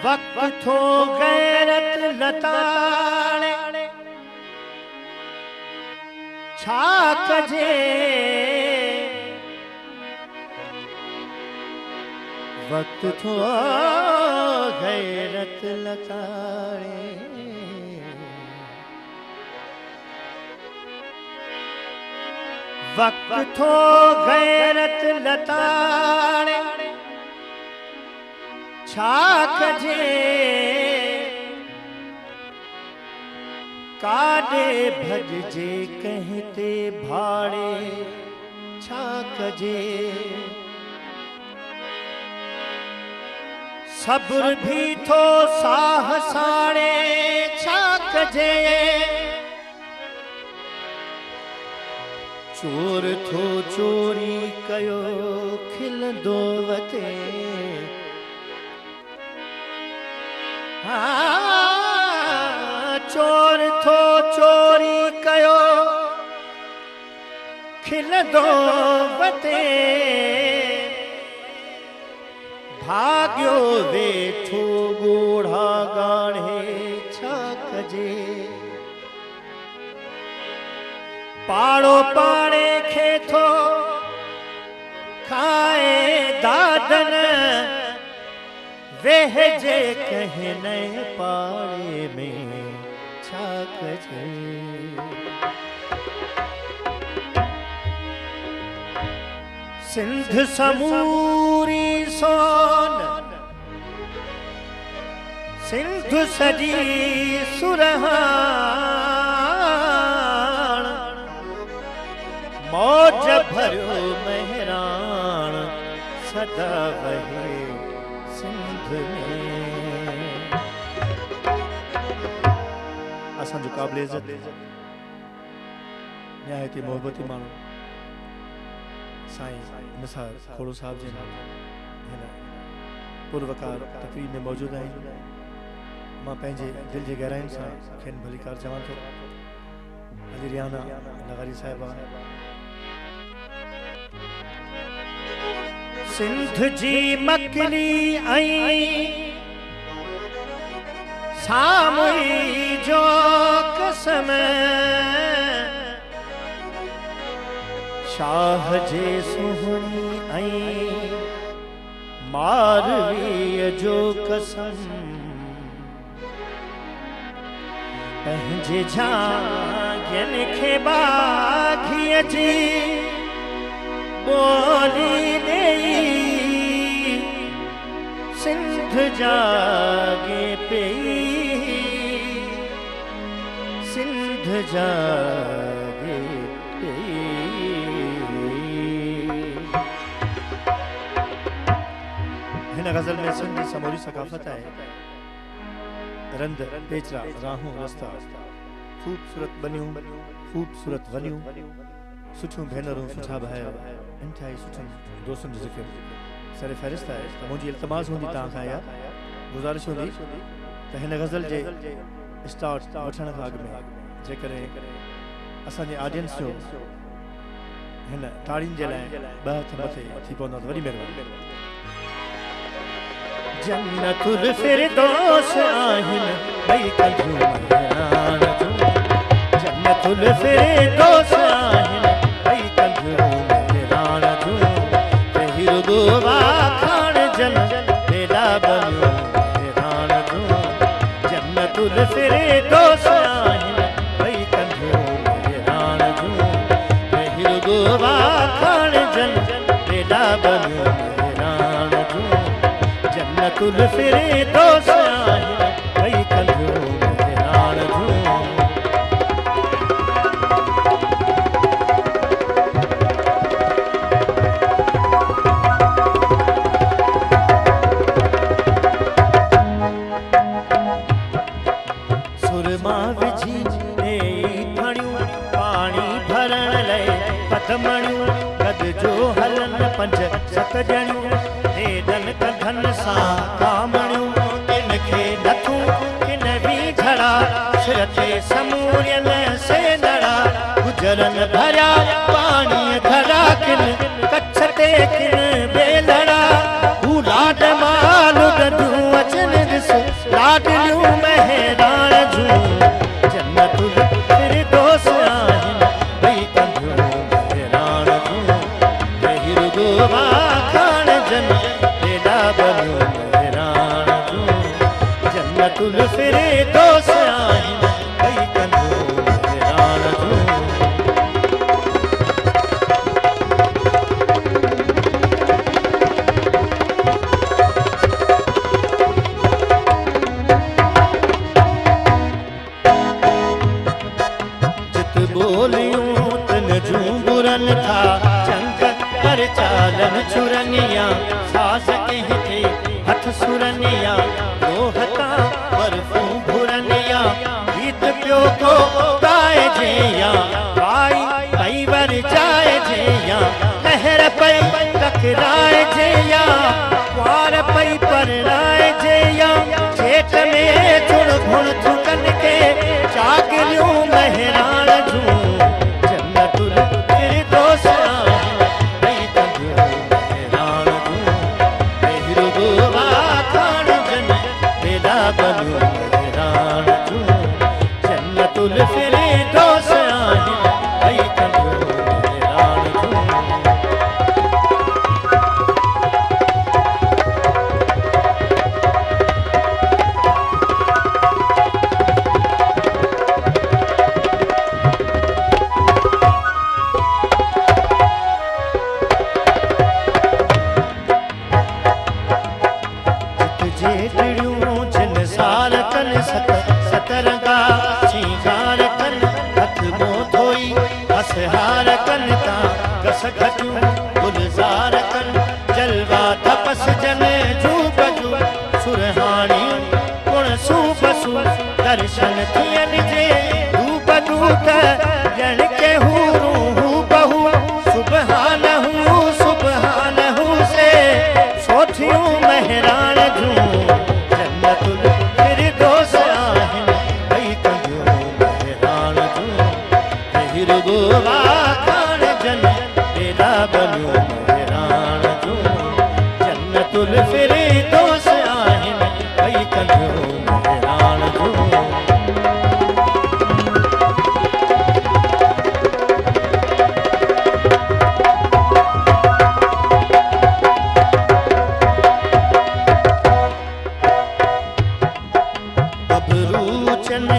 वक्त थो गैरत लताड़े छा कजे वक्त थो गैरत लताड़े वक्त थो गैरत लताड़े छा कजे काडे भजजे कहते भाड़े छा कजे सब्र भी थो साह साड़े छा कजे चोर थो चोरी कयो खिलंदो वते चोर थो चोरी कयो खिलंदो वते भाग्यो वेठो गोढ़ा गाढ़े छा कजे पाड़ो पाड़े खे थो खाए दादन वेहजे कहे नए पाड़े में छा कजे सिंध समूरी सोन सिंध सजी सुरहान मौज भरियो मेहरान सदा वहे सिंध में असांजो क़ाबिल इज़्ज़त निहायती मोहब्बती माण्हू साईं निसार खोड़ो साहब जे हिन पुरवकार तकरीब में मौजूद आहिनि मां पंहिंजे दिल जे गहराइनि सां खेनि भलीकार चवां थो अली रियाना नगारी साहिबा सिंध जी मकली आई सामुई जो कसम शाह जे सुहणी आई मारवीअ जो कसम पंहिंजे झांगियुनि खे बाघीअ जी बोली ॾेई सिंध जागे पई सिंध जागे पई हिन गज़ल में सिंध जी समूरी सकाफ़त आहे रंद पेचरा राहूं रस्ता खूबसूरत बनियूं खूबसूरत वनियूं सुठियूं भेनरूं सुठा भाई इंतहाई सुठनि दोस्तनि जो ज़िक्र सर फ़हरिस्त आहे त मुंहिंजी इल्तिमास हूंदी तव्हां खां या गुज़ारिश हूंदी त हिन गज़ल जे स्टार्ट वठण खां अॻु में जेकॾहिं असांजे ऑडियंस जो हिन ताड़ियुनि जे लाइ ॿ हथ मथे थी पवंदा त वॾी महिरबानी जन्नतुल फिरदौस आहिनि ॿई कजूं महरान जूं जन्नतुल फिरदौस आहिनि ॿई कजूं महरान जूं तही रुगो वाखाण जन बेला बनियो महरान जूं जन्नतुल फिरदौस आहिनि ॿई कजूं महरान जूं तही रुगो वाखाण जन बेला बनियो महरान जूं जन्नतुल फिरदौस आहिनि ॿई कजूं महरान जूं सुरमा विझी ॾेई फणियूं पाणी भरण लाइ पदमणियूं गद जो हलन पंज सत ॼणियूं हेॾनि कंधनि सां कामणियूं किन खे नथूं किन बि झड़ा सिर ते समूरियल से नड़ा गुजरन भरिया पाणीअ धरा किन कच्छ ते किन बेलड़ा हू लाड माल गॾूं अचनि ॾिस जन्नतुल फिरदौस आहिन भई कंधियूं बहिराण जूं तहिर गोवा खान जन बेला बनियूं बहिराण जूं जन्नतुल फिरदौस आहिन भई कंधियूं बहिराण जूं बोलियूं तन जूं बुरन था चंग कर चालन चुरनिया सास कहते हथ सुरनिया रोहता बर्फू भुरनिया गीत प्यो को गाए जेया भाई पैवर जाए जेया लहर पई टकराए जेया वार पई परनाए जेया चेत में चुण घुण थुकन के चागलियूं महरान जूं जन्नतुल फिरदौस आहिन भई कंधियूं बहिराण जूं तहिर गोवा खान जन बेला बनियूं बहिराण जूं जन्नतुल फिरदौस आहिन भई कंधियूं बहिराण जूं सतरंगा श्रृंगार कन हथ मुंह धोई असहार कन ता कस घटूं गुलजार कन जलवा तपस जन जू बजू सुरहानी गुण सूबसू दर्शन थियन जे रूप दूत जन के हूरू बहू सुबहान हूँ से सोथियूं महरान जूं जन्नतुल फिरदौस आहिन भई कंधियूं बहिराण जूं तहिर गोवा खान जन बेला बनियूं बहिराण जूं जन्नतुल फिरदौस आहिन भई कंधियूं बहिराण जूं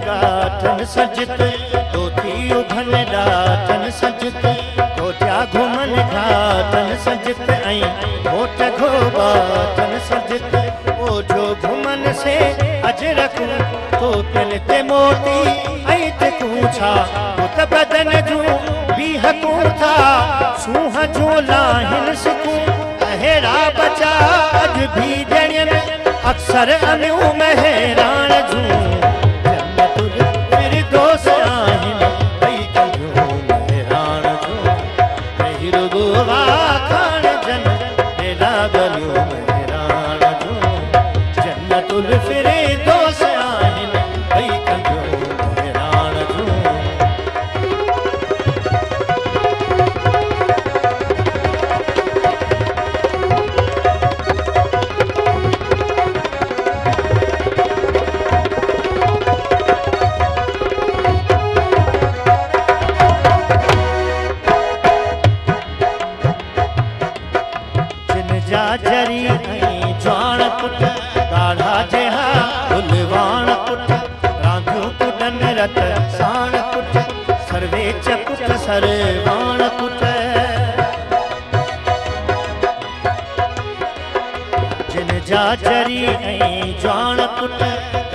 गाठन सजत धोती उभन डाठन सजत गोटिया घुमन घाटन सजत ऐं होठ घोबाटन सजत ओझो घुमन से अजरकूं तो पिन ते मोती ऐं तिकूं छा पुत बदन जूं बीहकूं था सूंह जूं लाहिन सिकूं अहिड़ा बचा अॼु भी ॼणियन अक्सर अनियूं महराण जूं जन्नतुल फिरदौस आहिन भई कंधियूं बहिराण जूं तहिर गोवा खान जन बेला बनियूं बहिराण जूं जन्नतुल फिरदौस आहिन भई कंधियूं बहिराण जूं जरी ऐं ज्वाण पुट ॻाढ़ा जेहा गुलवाण पुट रांधियूं कुॾन रत साण पुट सर्वेच पुट सरवाण पुट जिन जा जरी ऐं ज्वाण पुट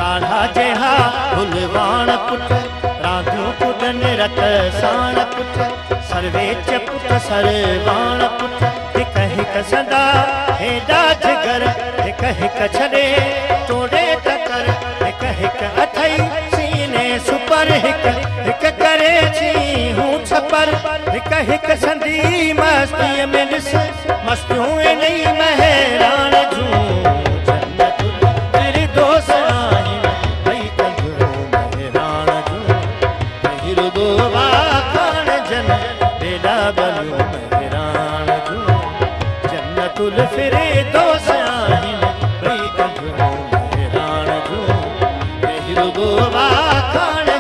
ॻाढ़ा जेहा गुलवाण पुट रांधियूं कुॾन रत साण पुट सर्वेच पुट सरवाण पुट हिक हिक सदा हेॾा जिगर हिक हिक छॾे तोड़े टकर हिक हिक अथई सीने सुपर हिक हिक करे छी हूं छपर हिक हिक संदी मस्तीअ में ॾिस मस्तियूं इन्ही महराण जूं जन्नतुल फिरदौस आहिन भई कंधियूं बहिराण जूं तहिर गोवा खान जन बेला बनियूं बहिराण जूं जन्नतुल फिरदौस आहिन भई कंधियूं बहिराण जूं तहिर गोवा माखण